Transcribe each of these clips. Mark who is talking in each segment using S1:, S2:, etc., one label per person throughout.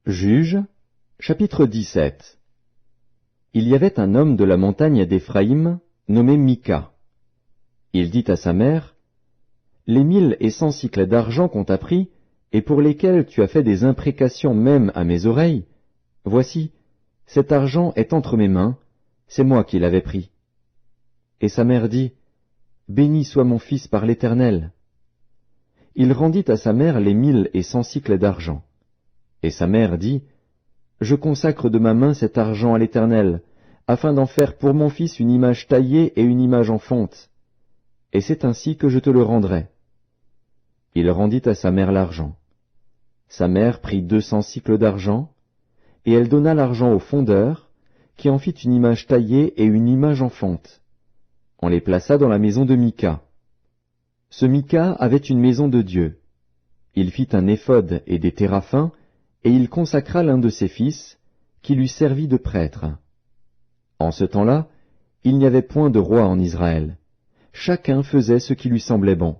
S1: Juges, chapitre 17. Il y avait un homme de la montagne d'Éphraïm, nommé Mika. Il dit à sa mère, « Les 1100 cycles d'argent qu'on t'a pris, et pour lesquels tu as fait des imprécations même à mes oreilles, voici, cet argent est entre mes mains, c'est moi qui l'avais pris. » Et sa mère dit, « Béni soit mon fils par l'Éternel. » Il rendit à sa mère les 1100 cycles d'argent. Et sa mère dit, « Je consacre de ma main cet argent à l'Éternel, afin d'en faire pour mon fils une image taillée et une image en fonte. Et c'est ainsi que je te le rendrai. » Il rendit à sa mère l'argent. Sa mère prit 200 cycles d'argent, et elle donna l'argent au fondeur, qui en fit une image taillée et une image en fonte. On les plaça dans la maison de Mika. Ce Mika avait une maison de Dieu. Il fit un éphod et des téraphins, et il consacra l'un de ses fils, qui lui servit de prêtre. En ce temps-là, il n'y avait point de roi en Israël. Chacun faisait ce qui lui semblait bon.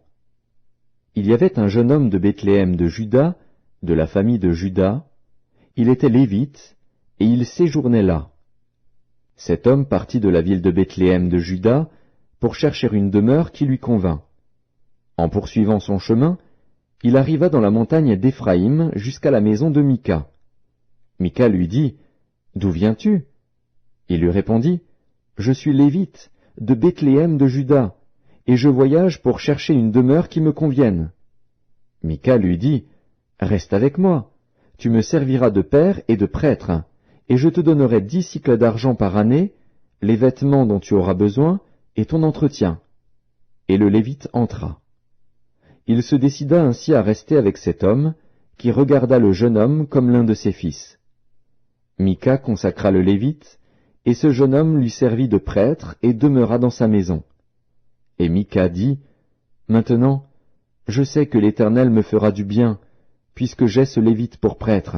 S1: Il y avait un jeune homme de Bethléem de Juda, de la famille de Juda. Il était lévite, et il séjournait là. Cet homme partit de la ville de Bethléem de Juda pour chercher une demeure qui lui convint. En poursuivant son chemin, il arriva dans la montagne d'Éphraïm jusqu'à la maison de Mika. Mika lui dit, « D'où viens-tu » Il lui répondit, « Je suis lévite, de Bethléem de Juda, et je voyage pour chercher une demeure qui me convienne. » Mika lui dit, « Reste avec moi, tu me serviras de père et de prêtre, et je te donnerai 10 cycles d'argent par année, les vêtements dont tu auras besoin, et ton entretien. » Et le Lévite entra. Il se décida ainsi à rester avec cet homme, qui regarda le jeune homme comme l'un de ses fils. Mika consacra le Lévite, et ce jeune homme lui servit de prêtre et demeura dans sa maison. Et Mika dit, « Maintenant, je sais que l'Éternel me fera du bien, puisque j'ai ce Lévite pour prêtre. »